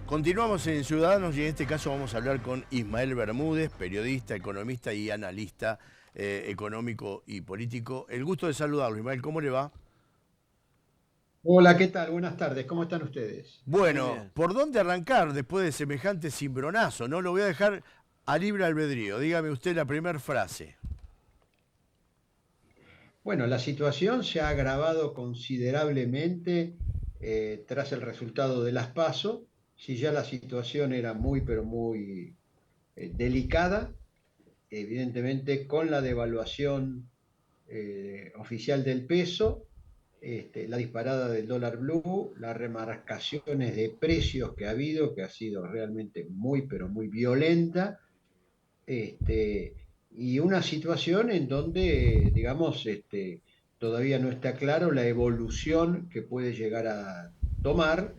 Continuamos en Ciudadanos y en este caso vamos a hablar con Ismael Bermúdez, periodista, economista y analista económico y político. El gusto de saludarlo, Ismael, ¿cómo le va? Hola, ¿qué tal? Buenas tardes, ¿cómo están ustedes? Muy Bueno, bien. ¿por dónde arrancar después de semejante cimbronazo? No lo voy a dejar a libre albedrío. Dígame usted la primera frase. Bueno, la situación se ha agravado considerablemente tras el resultado de las PASO. Si ya la situación era muy, pero muy delicada, evidentemente con la devaluación oficial del peso, la disparada del dólar blue, las remarcaciones de precios que ha habido, que ha sido realmente muy, pero muy violenta, este, y una situación en donde, digamos, todavía no está claro la evolución que puede llegar a tomar,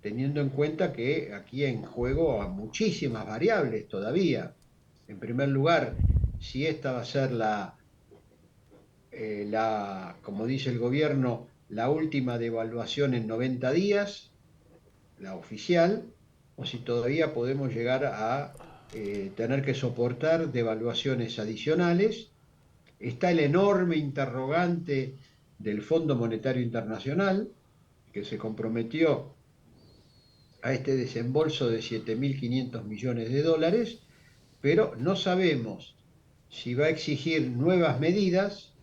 teniendo en cuenta que aquí en juego hay muchísimas variables todavía. En primer lugar, si esta va a ser como dice el gobierno, la última devaluación en 90 días, la oficial, o si todavía podemos llegar a tener que soportar devaluaciones adicionales. Está el enorme interrogante del Fondo Monetario Internacional, que se comprometió a este desembolso de 7.500 millones de dólares, pero no sabemos si va a exigir nuevas medidas.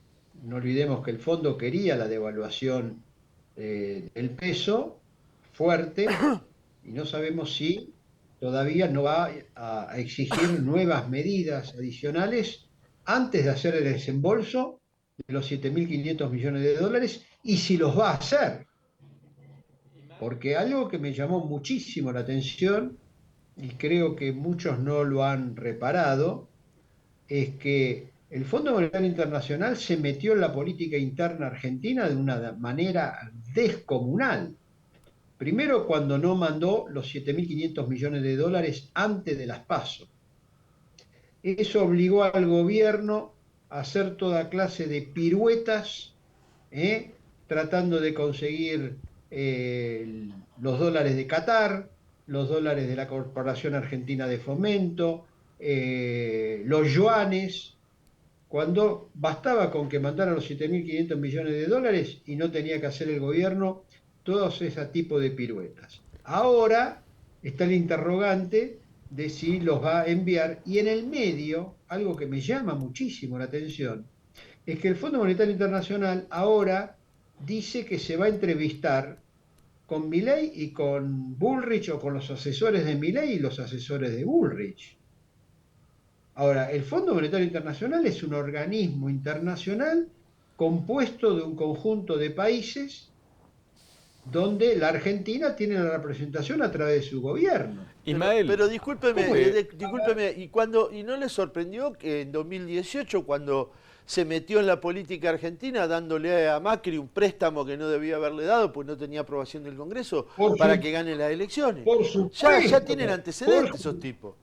No olvidemos que el fondo quería la devaluación del peso fuerte, y no sabemos si todavía no va a exigir nuevas medidas adicionales antes de hacer el desembolso de los 7.500 millones de dólares, y si los va a hacer. Porque algo que me llamó muchísimo la atención, y creo que muchos no lo han reparado, es que el Fondo Monetario Internacional se metió en la política interna argentina de una manera descomunal. Primero, cuando no mandó los 7.500 millones de dólares antes de las PASO. Eso obligó al gobierno a hacer toda clase de piruetas, tratando de conseguir los dólares de Qatar, los dólares de la Corporación Argentina de Fomento, los yuanes, cuando bastaba con que mandaran los 7.500 millones de dólares y no tenía que hacer el gobierno todos ese tipo de piruetas. Ahora está el interrogante de si los va a enviar, y en el medio, algo que me llama muchísimo la atención, es que el Fondo Monetario Internacional ahora dice que se va a entrevistar con Milei y con Bullrich, o con los asesores de Milei y los asesores de Bullrich. Ahora, el Fondo Monetario Internacional es un organismo internacional compuesto de un conjunto de países donde la Argentina tiene la representación a través de su gobierno. Ismael, Pero discúlpeme, ¿Cómo es? discúlpeme, ¿y no le sorprendió que en 2018, cuando se metió en la política argentina dándole a Macri un préstamo que no debía haberle dado, pues no tenía aprobación del Congreso, Por, para su, que gane las elecciones? por Ya supuesto, tienen por, antecedentes esos tipos.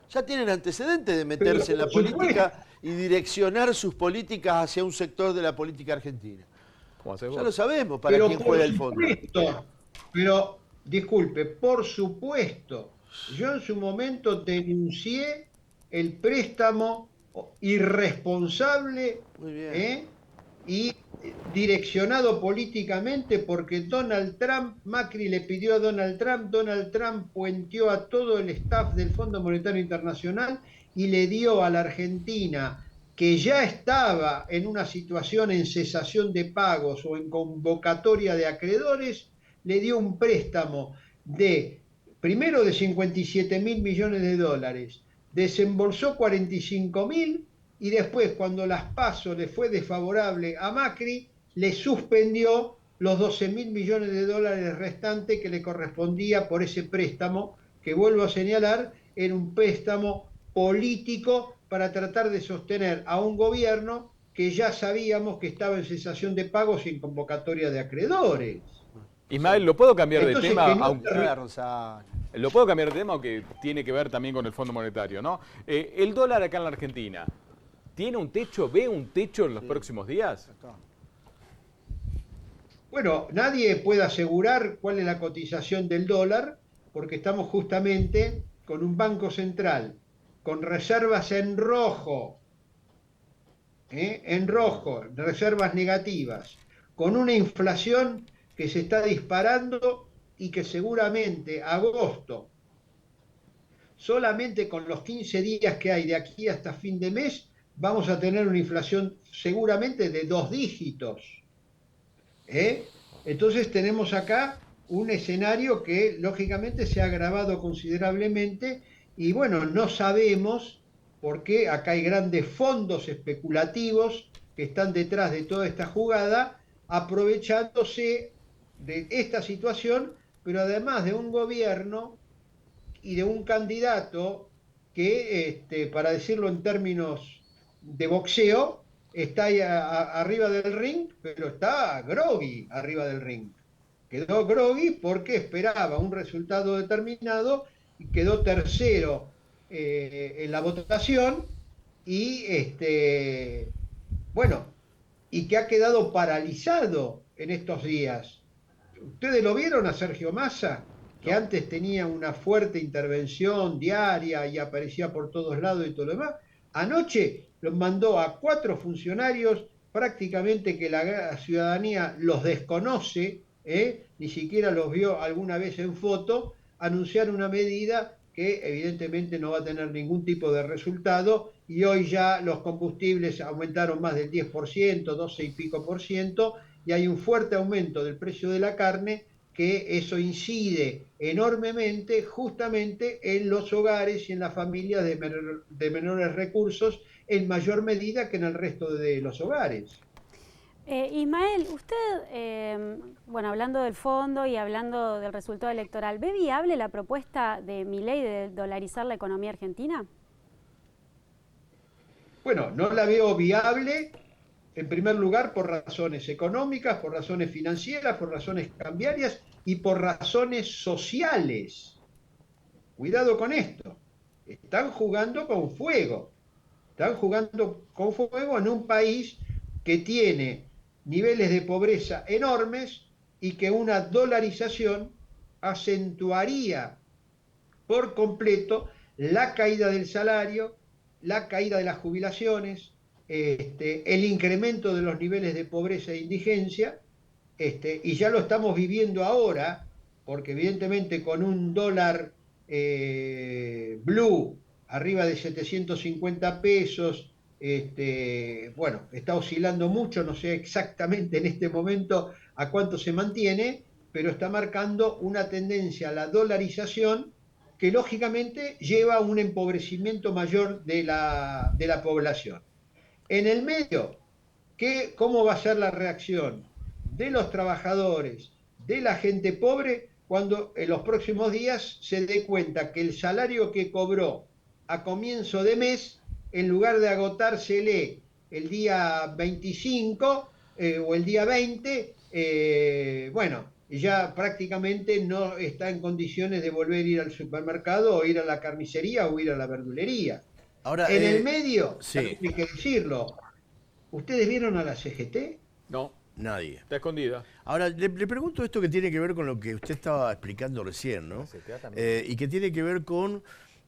Ya tienen antecedentes de pero meterse en la por supuesto, política y direccionar sus políticas hacia un sector de la política argentina. ¿cómo haces Ya lo vos? sabemos para pero quién por juega el fondo. supuesto, pero disculpe, por supuesto, yo en su momento denuncié el préstamo irresponsable, Muy bien. ¿eh? y direccionado políticamente, porque Donald Trump, Macri le pidió a Donald Trump puenteó a todo el staff del Fondo Monetario Internacional y le dio a la Argentina, que ya estaba en una situación en cesación de pagos o en convocatoria de acreedores, le dio un préstamo de, primero de 57.000 millones de dólares, desembolsó 45.000, y después, cuando las PASO le fue desfavorable a Macri, le suspendió los 12.000 millones de dólares restantes que le correspondía por ese préstamo, que vuelvo a señalar, era un préstamo político para tratar de sostener a un gobierno que ya sabíamos que estaba en cesación de pagos sin convocatoria de acreedores. Ismael, ¿lo puedo cambiar de Entonces, tema? que no Aunque, Rosario. lo puedo cambiar de tema, aunque tiene que ver también con el Fondo Monetario, ¿no? El dólar acá en la Argentina, ¿tiene un techo? ¿Ve un techo en los próximos días? Bueno, nadie puede asegurar cuál es la cotización del dólar, porque estamos justamente con un Banco Central con reservas en rojo, reservas negativas, con una inflación que se está disparando y que seguramente agosto, solamente con los 15 días que hay de aquí hasta fin de mes, vamos a tener una inflación seguramente de 2 dígitos. Entonces tenemos acá un escenario que lógicamente se ha agravado considerablemente y bueno, no sabemos por qué acá hay grandes fondos especulativos que están detrás de toda esta jugada, aprovechándose de esta situación, pero además de un gobierno y de un candidato que, para decirlo en términos de boxeo, está ahí arriba del ring, pero está groggy arriba del ring. Quedó groggy porque esperaba un resultado determinado y quedó tercero en la votación y, bueno, y que ha quedado paralizado en estos días. ¿Ustedes lo vieron a Sergio Massa? Que antes tenía una fuerte intervención diaria y aparecía por todos lados y todo lo demás. Anoche los mandó a 4 funcionarios prácticamente que la ciudadanía los desconoce, ni siquiera los vio alguna vez en foto, anunciar una medida que evidentemente no va a tener ningún tipo de resultado y hoy ya los combustibles aumentaron más del 10%, 12 y pico por ciento, y hay un fuerte aumento del precio de la carne, que eso incide enormemente justamente en los hogares y en las familias de menores recursos en mayor medida que en el resto de los hogares. Ismael, usted, bueno, hablando del fondo y hablando del resultado electoral, ¿ve viable la propuesta de Milei de dolarizar la economía argentina? Bueno, no la veo viable, en primer lugar, por razones económicas, por razones financieras, por razones cambiarias y por razones sociales. Cuidado con esto. Están jugando con fuego. Están jugando con fuego en un país que tiene niveles de pobreza enormes y que una dolarización acentuaría por completo la caída del salario, la caída de las jubilaciones, el incremento de los niveles de pobreza e indigencia, y ya lo estamos viviendo ahora, porque evidentemente con un dólar blue arriba de 750 pesos, bueno, está oscilando mucho, no sé exactamente en este momento a cuánto se mantiene, pero está marcando una tendencia a la dolarización que lógicamente lleva a un empobrecimiento mayor de la población. En el medio, ¿cómo va a ser la reacción de los trabajadores, de la gente pobre, cuando en los próximos días se dé cuenta que el salario que cobró a comienzo de mes, en lugar de agotársele el día 25 o el día 20, bueno, ya prácticamente no está en condiciones de volver a ir al supermercado o ir a la carnicería o ir a la verdulería? Ahora, En el medio, sí, hay que decirlo, ¿ustedes vieron a la CGT? No, nadie. está escondida. Ahora, le pregunto esto que tiene que ver con lo que usted estaba explicando recién, ¿no? Y que tiene que ver con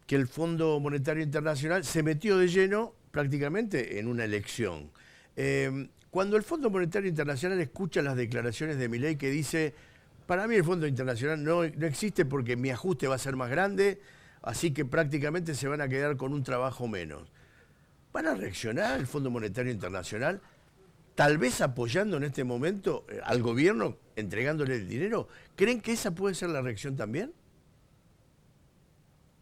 que el Fondo Monetario Internacional se metió de lleno prácticamente en una elección. Cuando el Fondo Monetario Internacional escucha las declaraciones de Milei que dice, para mí el Fondo Internacional no existe porque mi ajuste va a ser más grande, así que prácticamente se van a quedar con un trabajo menos. ¿Van a reaccionar el Fondo Monetario Internacional, tal vez apoyando en este momento al gobierno, entregándole el dinero? ¿Creen que esa puede ser la reacción también?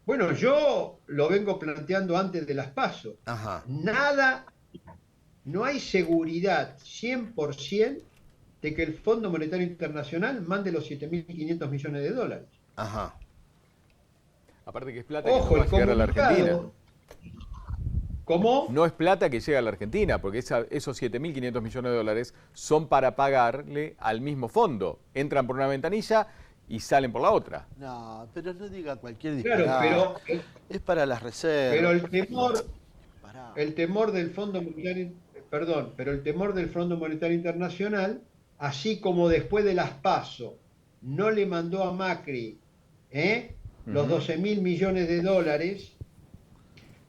Bueno, yo lo vengo planteando antes de las PASO. Ajá. Nada, no hay seguridad 100% de que el Fondo Monetario Internacional mande los 7.500 millones de dólares. Ajá. Aparte que es plata Ojo, que no va el a llegar a la Argentina. comunicado. ¿Cómo? No es plata que llega a la Argentina, porque esos 7.500 millones de dólares son para pagarle al mismo fondo. Entran por una ventanilla y salen por la otra. No, pero no diga cualquier disparate. Claro, pero es para las reservas. Pero el temor del Fondo Monetario, perdón, pero el temor del Fondo Monetario Internacional, así como después de las PASO no le mandó a Macri los 12.000 millones de dólares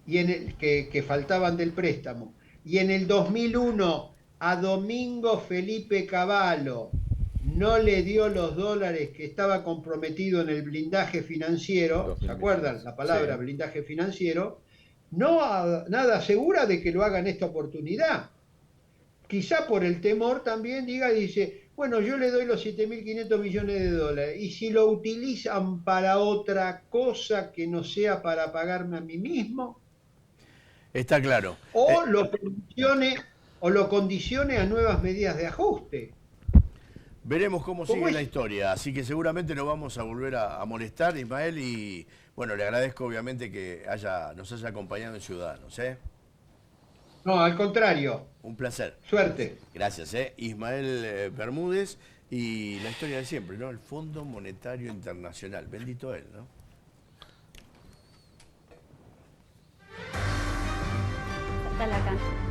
y que faltaban del préstamo. Y en el 2001 a Domingo Felipe Cavallo no le dio los dólares que estaba comprometido en el blindaje financiero, ¿se acuerdan la palabra blindaje financiero? Nada asegura de que lo haga en esta oportunidad. Quizá por el temor también dice, bueno, yo le doy los 7.500 millones de dólares, y si lo utilizan para otra cosa que no sea para pagarme a mí mismo. Está claro. O lo condicione a nuevas medidas de ajuste. Veremos cómo sigue la historia, así que seguramente nos vamos a volver a molestar, Ismael, y bueno, le agradezco obviamente que nos haya acompañado en Ciudadanos. No, al contrario. Un placer. Suerte. Gracias, Ismael Bermúdez, y la historia de siempre, ¿no? El Fondo Monetario Internacional, bendito él, ¿no? Falta la cancha.